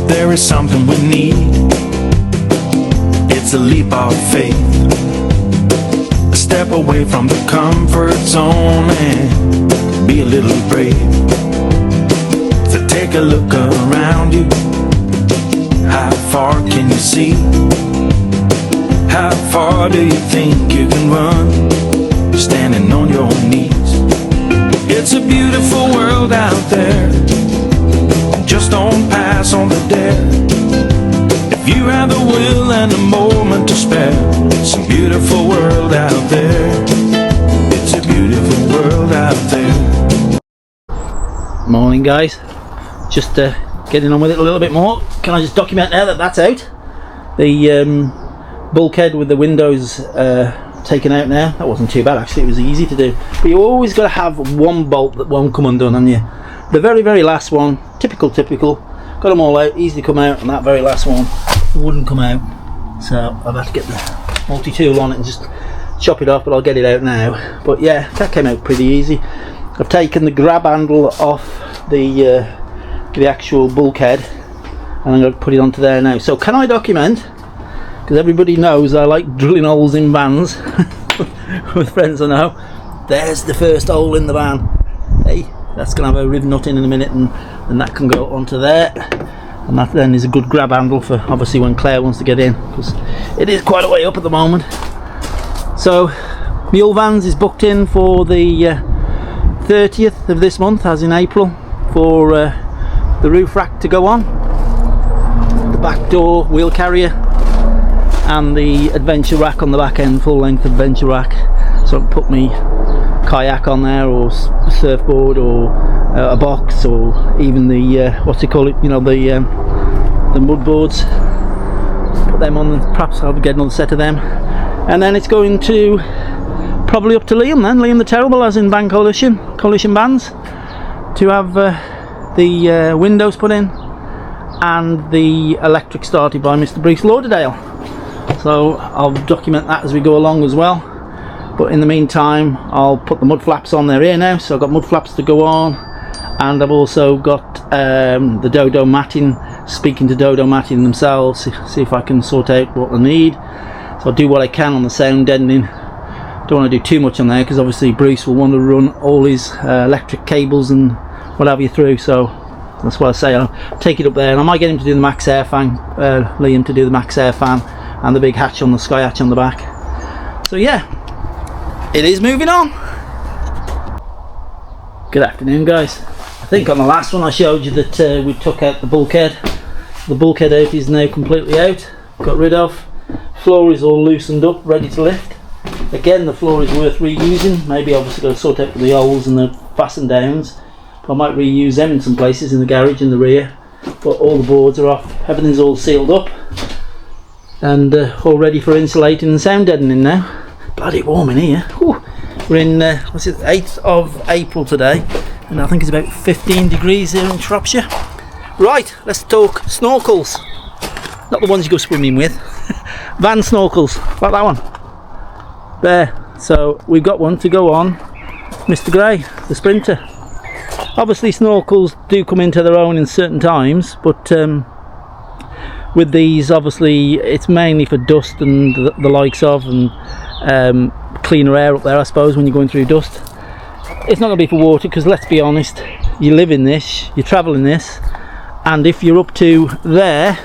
there is something we need, it's a leap of faith, a step away from the comfort zone and be a little brave. So take a look around you, how far can you see? How far do you think you can run, standing on your knees? It's a beautiful world out there, just don't pass on the dare. If you have the will and a moment to spare, it's a beautiful world out there. It's a beautiful world out there. Morning guys, just getting on with it a little bit more. Can I just document now that that's out? The bulkhead with the windows taken out now. That wasn't too bad actually, it was easy to do. But you always got to have one bolt that won't come undone on you. The very last one, typical, got them all out, easy to come out, and that very last one wouldn't come out. So I've had to get the multi-tool on it and just chop it off, but I'll get it out now. But yeah, that came out pretty easy. I've taken the grab handle off the actual bulkhead and I'm going to put it onto there now. So can I document, because everybody knows I like drilling holes in vans with friends I know. There's the first hole in the van. Hey, that's going to have a riv nut in a minute, and that can go onto there, and that then is a good grab handle for obviously when Claire wants to get in, because it is quite a way up at the moment. So Mule Vans is booked in for the 30th of this month, as in April, for the roof rack to go on, the back door wheel carrier, and the adventure rack on the back end, full length adventure rack. So I can put me kayak on there, or surfboard, or a box, or even the what's it call it, you know, the mud boards. Put them on, and perhaps I'll get another set of them, and then it's going to probably up to Liam then, Liam the Terrible, as in Band Coalition bands, to have the windows put in and the electric started by Mr. Bruce Lauderdale. So I'll document that as we go along as well. But in the meantime, I'll put the mud flaps on there here now. So I've got mud flaps to go on, and I've also got the Dodo matting, speaking to Dodo matting themselves, see if I can sort out what they need. So I'll do what I can on the sound deadening. Don't want to do too much on there, because obviously Bruce will want to run all his electric cables and what have you through. So that's what I say, I'll take it up there, and I might get him to do the max air fan, Liam to do the max air fan, and the big hatch on the sky hatch on the back. So yeah, it is moving on. Good afternoon guys. I think on the last one I showed you that we took out the bulkhead. The bulkhead out is now completely out, got rid of. Floor is all loosened up, ready to lift. Again, the floor is worth reusing. Maybe obviously got to sort out the holes and the fasten downs, but I might reuse them in some places in the garage in the rear. But all the boards are off, everything's all sealed up and all ready for insulating and sound deadening now. Bloody warm in here. Whew. We're in what's it, 8th of April today, and I think it's about 15 degrees here in Shropshire. Right, let's talk snorkels. Not the ones you go swimming with. Van snorkels, like that one there. So we've got one to go on Mr. Gray, the Sprinter. Obviously snorkels do come into their own in certain times, but with these obviously it's mainly for dust and the likes of, and cleaner air up there I suppose when you're going through dust. It's not going to be for water, because let's be honest, you live in this, you travel in this, and if you're up to there,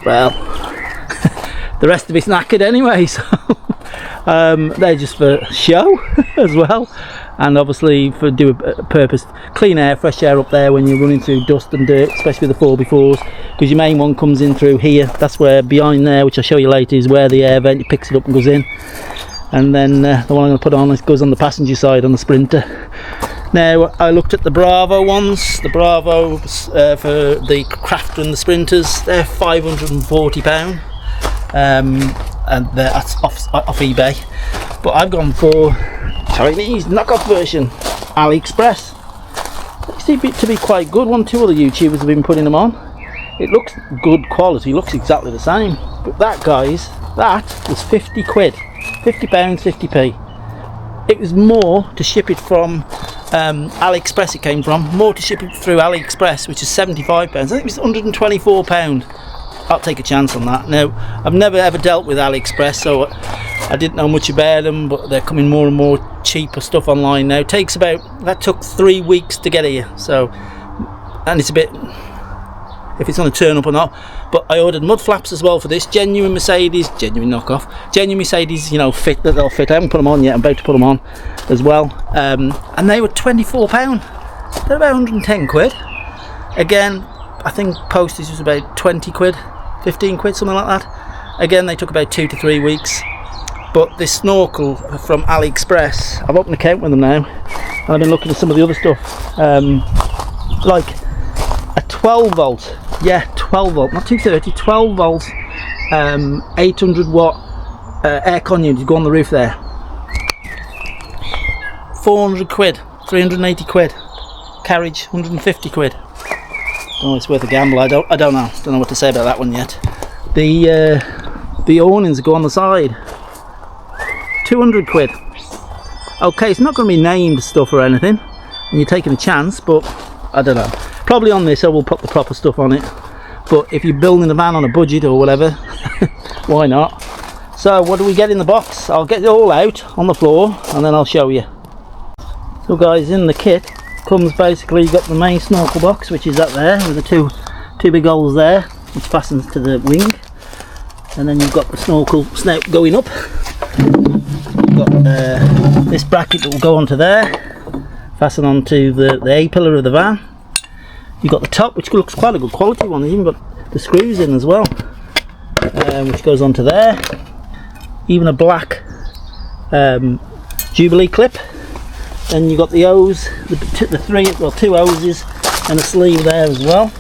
well the rest of it's knackered anyway, so they're just for show as well, and obviously for do a purpose, clean air, fresh air up there when you're running through dust and dirt, especially with the 4x4s, because your main one comes in through here. That's where behind there, which I'll show you later, is where the air vent picks it up and goes in, and then the one I'm going to put on goes on the passenger side on the Sprinter. Now I looked at the Bravo ones, the Bravo for the Crafter and the Sprinters, they're £540, and that's off eBay, but I've gone for Chinese knockoff version, Aliexpress. They seem to be quite good. Two other YouTubers have been putting them on. It looks good quality, looks exactly the same, but that guys, that was 50 quid, £50, 50p. It was more to ship it from Aliexpress it came from. More to ship it through Aliexpress, which is £75. I think it was £124. I'll take a chance on that. Now, I've never ever dealt with Aliexpress, so I didn't know much about them, but they're coming more and more cheaper stuff online now. That took 3 weeks to get here, so, and it's a bit, if it's going to turn up or not. But I ordered mud flaps as well for this, genuine Mercedes, genuine knockoff, genuine Mercedes, you know, fit, that they'll fit. I haven't put them on yet, I'm about to put them on as well. And they were £24. They're about 110 quid. Again, I think postage was about 20 quid, 15 quid, something like that. Again, they took about 2 to 3 weeks. But this Snorkel from Aliexpress, I've opened an account with them now, and I've been looking at some of the other stuff. Like a 12 volt, yeah, 12 volt, not 230, 12 volt, 800 watt aircon unit to go on the roof there. 400 quid, 380 quid. Carriage, 150 quid. Oh, it's worth a gamble. I don't know what to say about that one yet. The awnings go on the side, 200 quid. Okay, it's not going to be named stuff or anything, and you're taking a chance, but I don't know. Probably on this I will put the proper stuff on it, but if you're building a van on a budget or whatever, why not? So what do we get in the box? I'll get it all out on the floor and then I'll show you. So guys, in the kit comes basically, you've got the main snorkel box, which is up there with the two big holes there, which fastens to the wing, and then you've got the snorkel snout going up. You've got this bracket that will go onto there, fasten onto the A-pillar of the van. You've got the top, which looks quite a good quality one. You've even got the screws in as well, which goes onto there. Even a black Jubilee clip. Then you've got the hose, two hoses and a sleeve there as well.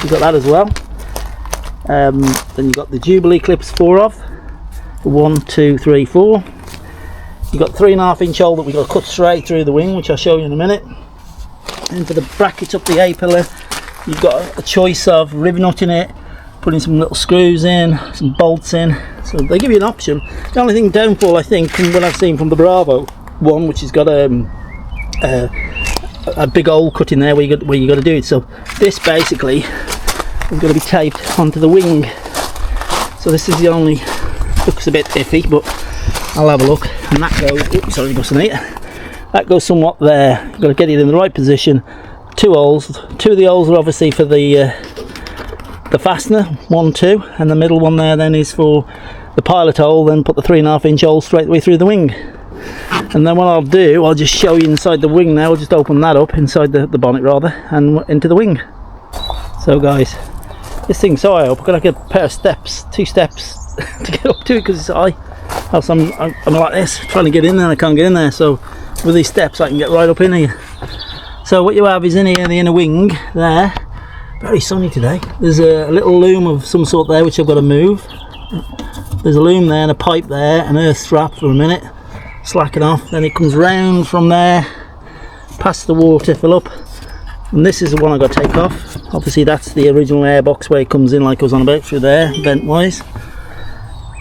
You've got that as well. Then you've got the Jubilee clips, 4 of. 1, 2, 3, 4. You've got 3.5 inch hole that we've got to cut straight through the wing, which I'll show you in a minute. And for the brackets up the A-pillar, you've got a choice of rivet nutting it, putting some little screws in, some bolts in. So they give you an option. The only thing downfall, I think, from what I've seen from the Bravo one, which has got a big hole cut in there where you got to do it. So this basically is going to be taped onto the wing. So this is the only, looks a bit iffy, but I'll have a look. And that goes, oops, sorry, that goes somewhat there. You've got to get it in the right position. 2 holes. 2 of the holes are obviously for the fastener, 1, 2, and the middle one there then is for the pilot hole. Then put the 3.5 inch hole straight the way through the wing. And then what I'll do, I'll just show you inside the wing now. I'll just open that up inside the bonnet rather, and into the wing. So guys, this thing's so high up. I've got like a pair of steps, 2 steps to get up to it because it's high. Else I'm like this, trying to get in there and I can't get in there. So with these steps I can get right up in here. So what you have is in here, the inner wing there. Very sunny today. There's a little loom of some sort there which I've got to move. There's a loom there and a pipe there, an earth strap for a minute. Slacken off, then it comes round from there, past the water, fill up, and this is the one I've got to take off. Obviously that's the original airbox where it comes in, like I was on about, through there, vent wise,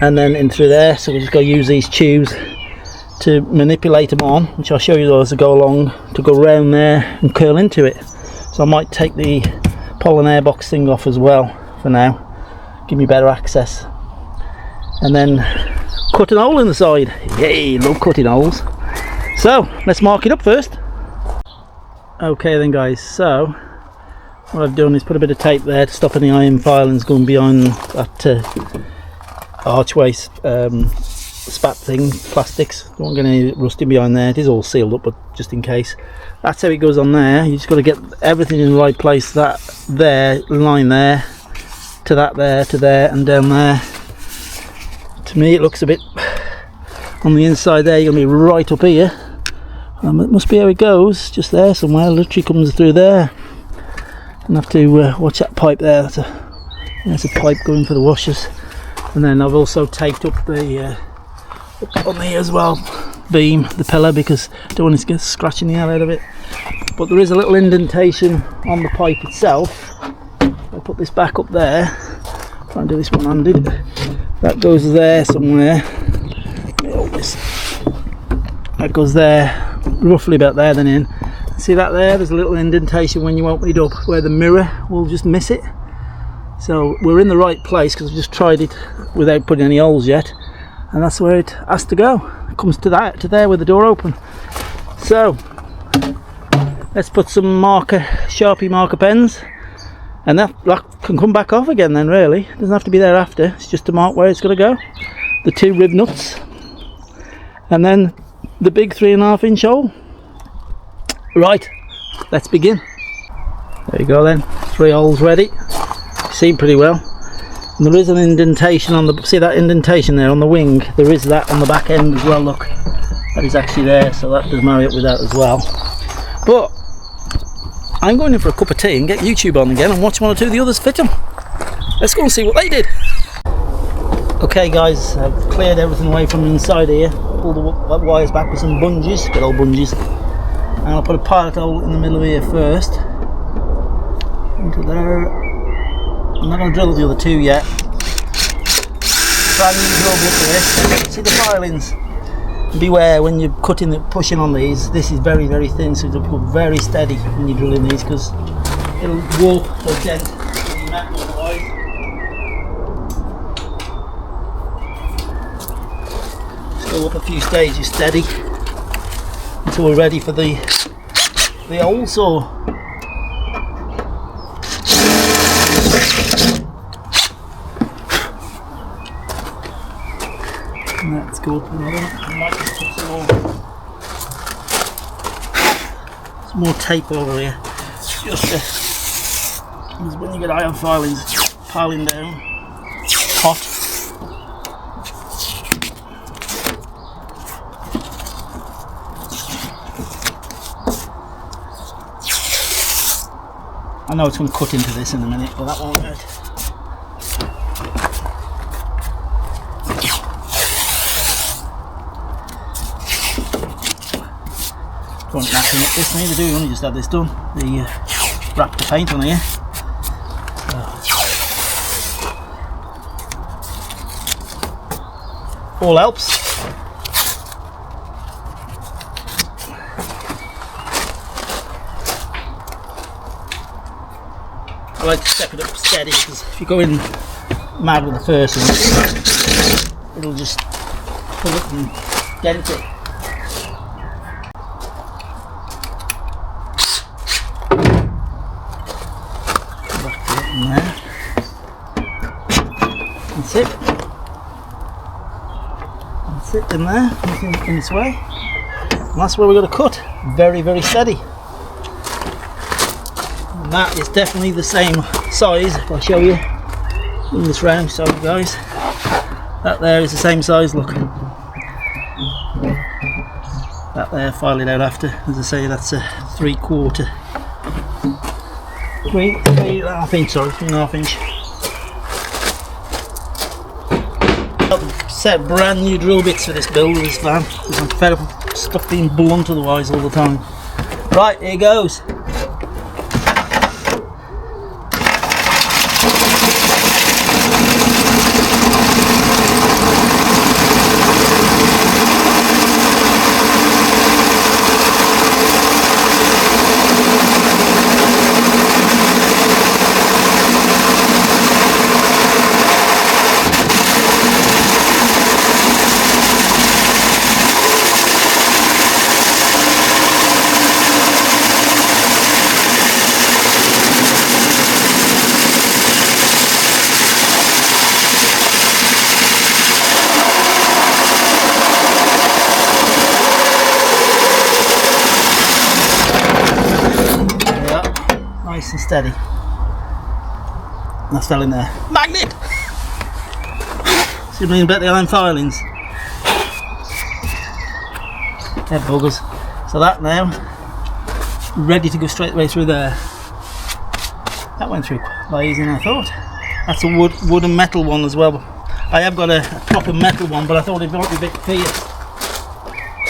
and then in through there. So we've just got to use these tubes to manipulate them on, which I'll show you as I go along, to go round there and curl into it. So I might take the pollen airbox thing off as well for now, give me better access, and then cut an hole in the side. Yay, love cutting holes. So let's mark it up first. Okay then guys, so what I've done is put a bit of tape there to stop any iron filings going behind that archway spat thing, plastics. Don't want any rusting behind there. It is all sealed up, but just in case. That's how it goes on there. You just got to get everything in the right place. That there, line there, to that there, to there, and down there. To me it looks a bit on the inside there. You're going to be right up here. It must be how it goes, just there somewhere. Literally comes through there. And have to watch that pipe there. That's a pipe going for the washers. And then I've also taped up the on here as well, beam, the pillar, because I don't want it to get scratching the hell out of it. But there is a little indentation on the pipe itself. I'll put this back up there. Try and do this one-handed. That goes there somewhere. That goes there, roughly about there, then in. See that there? There's a little indentation when you open it up where the mirror will just miss it. So we're in the right place because I've just tried it without putting any holes yet, and that's where it has to go. It comes to there with the door open. So let's put some Sharpie marker pens, and that can come back off again then, really. It doesn't have to be there after, it's just to mark where it's got to go. The 2 rib nuts, and then the big 3.5 inch hole. Right, let's begin. There you go then, 3 holes ready. See pretty well. And there is an indentation on the, see that indentation there on the wing? There is that on the back end as well, look. That is actually there, so that does marry up with that as well. But I'm going in for a cup of tea and get YouTube on again and watch 1 or 2 of the others fit them. Let's go and see what they did. Okay guys, I've cleared everything away from inside here. Pulled the wires back with some bungees, good old bungees. And I'll put a pilot hole in the middle of here first. Into there. I'm not going to drill the other 2 yet. Brand new drill bit there. See the filings? Beware when you're pushing on these. This is very, very thin, so you've got to be very steady when you're drilling these because it'll warp or dent the metal otherwise. Just go up a few stages steady until we're ready for the hole saw. Let's go up another one. I might just put some more tape over here. Just because when you get iron filings piling down, hot. I know it's going to cut into this in a minute, but that won't hurt. Don't knacking up this neither, do you? Only just had this done. The wrap the paint on here. All helps. I like to step it up steady because if you go in mad with the first one, it'll just pull it and dent it. There. That's it. That's it in there, nothing in its way. And that's where we're going to cut. Very, very steady. And that is definitely the same size. If I show you in this round, so guys, that there is the same size. Look, that there, file it out after. As I say, that's a 3/4. 3.5 inch, sorry, 3.5 inch. Set brand new drill bits for this build of this van because I'm fed up of stuff being blunt otherwise all the time. Right, here goes. Nice and steady. That's fell in there. Magnet! See what I mean about the iron filings? They're buggers. So that now, ready to go straight away through there. That went through quite easy than I thought. That's a wood and metal one as well. I have got a proper metal one, but I thought it might be a bit fierce.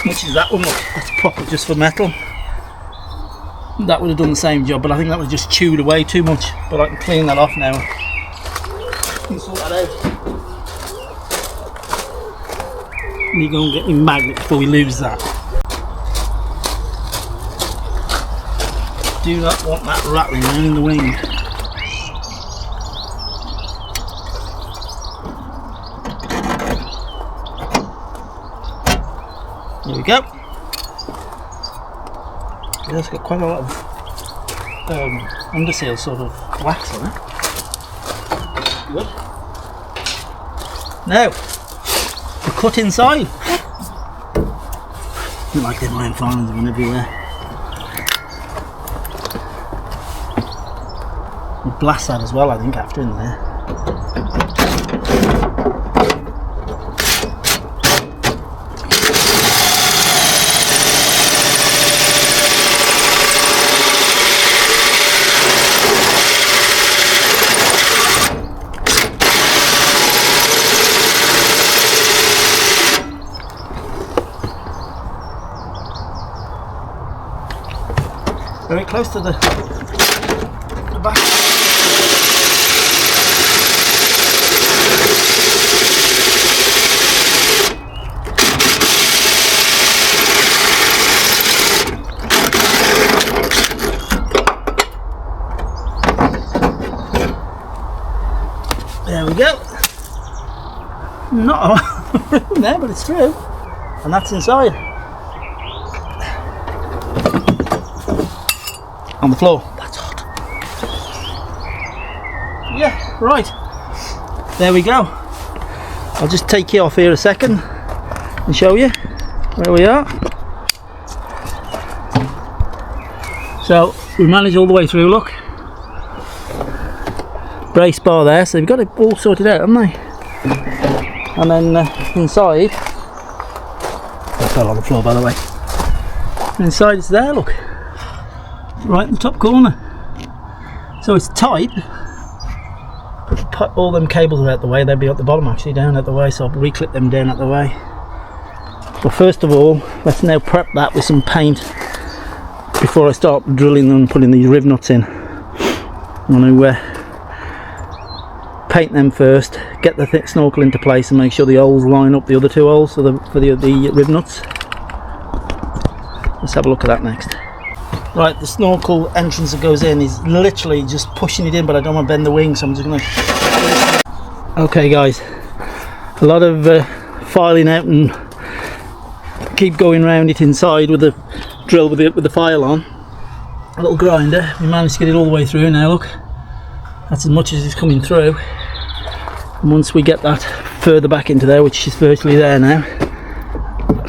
Which is that one, look, that's proper just for metal. That would have done the same job, but I think that was just chewed away too much. But I can clean that off now. And sort that out. Let me go and get my magnet before we lose that. do not want that rattling around in the wing. There we go. It's got quite a lot of underseal sort of wax on it. Good. Now, the cut inside. I like them iron filings going everywhere. We'll blast that as well, I think, after in there. Very close to the back. There we go. Not a lot of room there, but it's true. And that's inside. On the floor. That's hot. Yeah, right. There we go. I'll just take you off here a second and show you where we are. So we managed all the way through, look. Brace bar there, so they've got it all sorted out, haven't they? And then inside, I fell on the floor by the way. Inside it's there, look. Right in the top corner. So it's tight. Put all them cables are out the way, they'll be at the bottom actually, down at the way, so I'll reclip them down at the way. But first of all, let's now prep that with some paint before I start drilling them and putting these riv nuts in. I'm going to paint them first, get the thick snorkel into place and make sure the holes line up the other two holes for the riv nuts. Let's have a look at that next. Right, the snorkel entrance that goes in is literally just pushing it in, but I don't want to bend the wing, so I'm just going to... Okay guys, a lot of filing out and keep going round it inside with the drill with the file on. A little grinder, we managed to get it all the way through now, look. That's as much as it's coming through. And once we get that further back into there, which is virtually there now,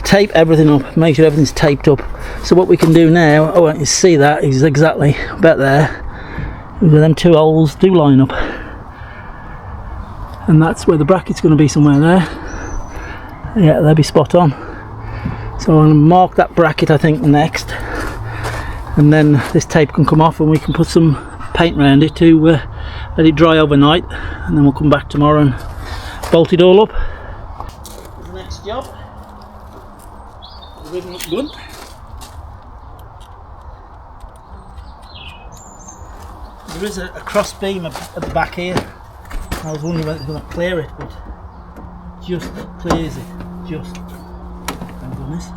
tape everything up, make sure everything's taped up. So what we can do now, oh you see that is exactly about there, where them two holes do line up, and that's where the bracket's going to be, somewhere there. Yeah, they'll be spot on. So I'm going to mark that bracket I think next, and then this tape can come off and we can put some paint around it to let it dry overnight, and then we'll come back tomorrow and bolt it all up. The next job, the ribbon looks good. There is a cross beam at the back here. I was wondering whether it's going to clear it, but just clears it. Just. Thank goodness.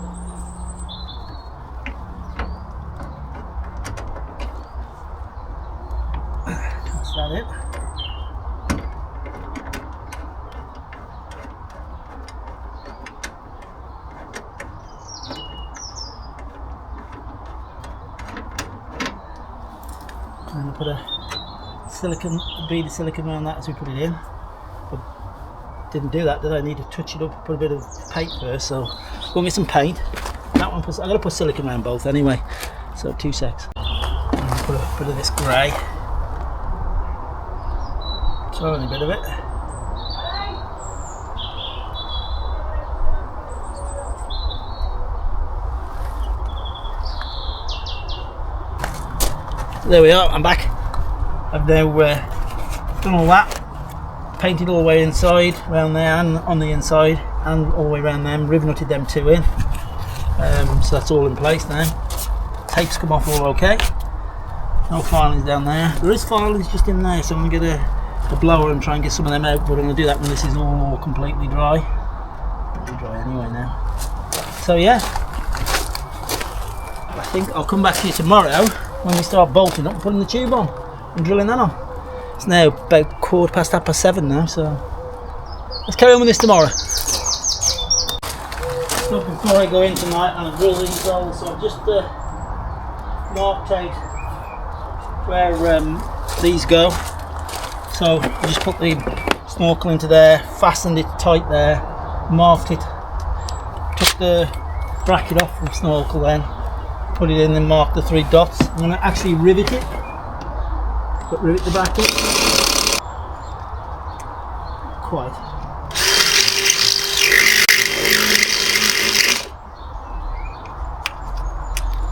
That's that it. And I put a bead of silicone around that as we put it in. But didn't do that, did I? Need to touch it up, put a bit of paint first. So go and get some paint. That one, I'm going to put silicone around both anyway. So 2 secs. And put a bit of this grey. Throw in a bit of it. There we are, I'm back. I've now done all that, painted all the way inside, around there and on the inside, and all the way around them, riv nutted them two in. So that's all in place now. Tape's come off all okay. No filings down there. There is filings just in there, so I'm going to get a blower and try and get some of them out, but I'm going to do that when this is all completely dry. It'll be dry anyway now. So yeah, I think I'll come back to you tomorrow when we start bolting up and putting the tube on and drilling that on. It's now about 7:15 now, so let's carry on with this tomorrow. So before I go in tonight and I drill these holes, so I've just marked out where these go. So I just put the snorkel into there, fastened it tight there, marked it, took the bracket off from snorkel, then put it in and mark the 3 dots. I'm going to actually rivet it, but rivet the bracket quite.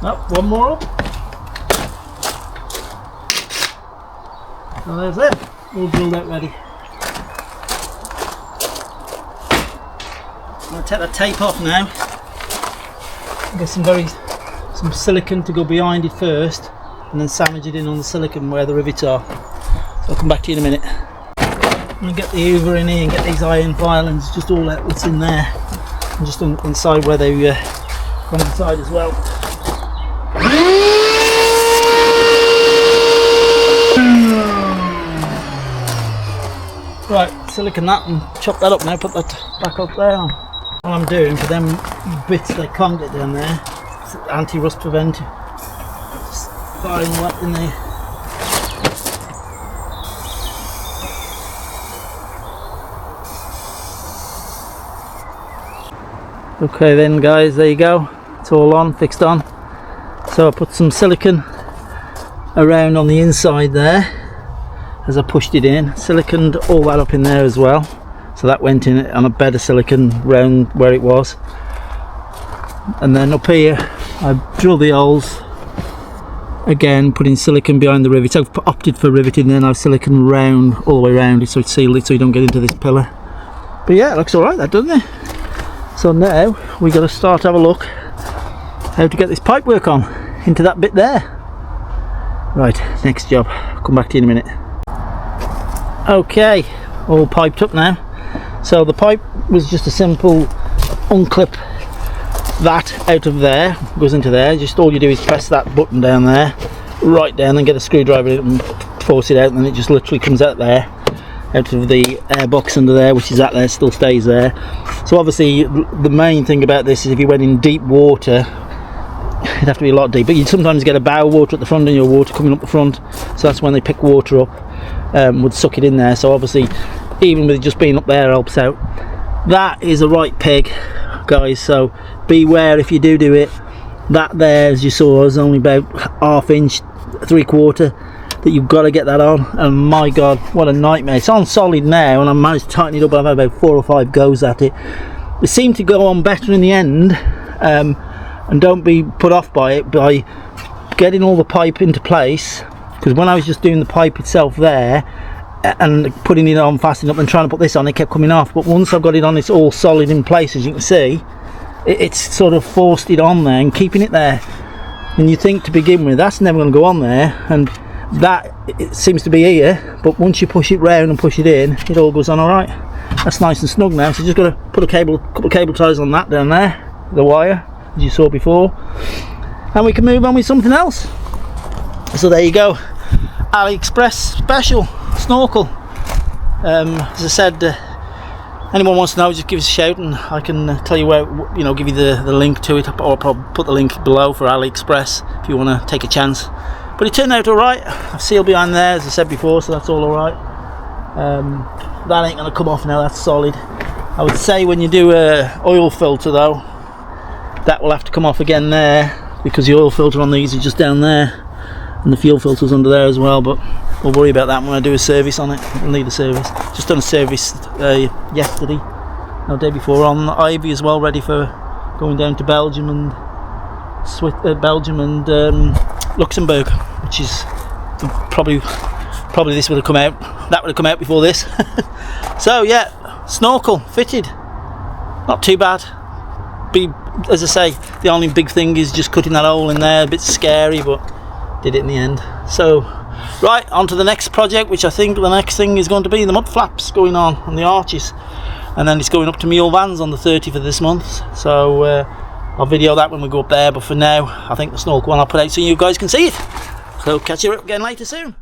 Oh, one more up. So there's it, all drilled out ready. I'm going to take that tape off now. Get some silicone to go behind it first, and then sandwich it in on the silicone where the rivets are. So I'll come back to you in a minute. I'm going to get the hoover in here and get these iron filings just all out what's in there, and just inside where they come inside as well. Right, silicone that and chop that up now, put that back up there. All I'm doing for them bits they can't get down there, it's anti-rust preventer. Just firing that in there. Okay then guys, there you go. It's all on, fixed on. So I put some silicone around on the inside there as I pushed it in, siliconed all that up in there as well, so that went in on a bed of silicone round where it was. And then up here I drilled the holes again, putting silicone behind the rivets. I've opted for riveting, then I've silicone round all the way around it so it's sealed it so you don't get into this pillar. But yeah, it looks alright that, doesn't it? So now we got to start to have a look how to get this pipe work on into that bit there. Right, next job, come back to you in a minute. Okay, all piped up now. So the pipe was just a simple unclip that out of there, goes into there. Just all you do is press that button down there, right down, and get a screwdriver in it and force it out, and then it just literally comes out there, out of the air box under there, which is that there, still stays there. So obviously the main thing about this is if you went in deep water, it'd have to be a lot deeper. You'd sometimes get a bow of water at the front and your water coming up the front, so that's when they pick water up, would suck it in there. So obviously even with it just being up there helps out. That is a right peg, guys, so beware if you do it. That there, as you saw, is only about 1/2 inch, 3/4 that you've got to get that on, and my god, what a nightmare. It's on solid now and I managed to tighten it up. I've had about 4 or 5 goes at it. It seemed to go on better in the end, and don't be put off by it by getting all the pipe into place, because when I was just doing the pipe itself there and putting it on, fastening up and trying to put this on, it kept coming off. But once I've got it on, it's all solid in place, as you can see. It's sort of forced it on there and keeping it there. And you think to begin with that's never going to go on there, and that it seems to be here, but once you push it round and push it in, it all goes on alright. That's nice and snug now, so just got to put a couple of cable ties on that down there, the wire, as you saw before, and we can move on with something else. So there you go, Aliexpress special snorkel. As I said, anyone wants to know, just give us a shout and I can tell you where, you know, give you the link to it, or I'll probably put the link below for Aliexpress if you want to take a chance. But it turned out alright. I've sealed behind there, as I said before, so that's all alright. That ain't going to come off now, that's solid. I would say when you do a oil filter though, that will have to come off again there, because the oil filter on these is just down there and the fuel filter's under there as well, but we'll worry about that when I do a service on it. I'll need a service. Just done a service yesterday, no, day before, on Ivy as well, ready for going down to Belgium and Luxembourg, which is probably this would have come out, that would have come out before this. So yeah, snorkel fitted, not too bad. As I say, the only big thing is just cutting that hole in there, a bit scary, but did it in the end. So right, on to the next project, which I think the next thing is going to be the mud flaps going on the arches, and then it's going up to Mule Vans on the 30th of this month, so I'll video that when we go up there. But for now, I think the snorkel one I'll put out so you guys can see it. So catch you up again later soon.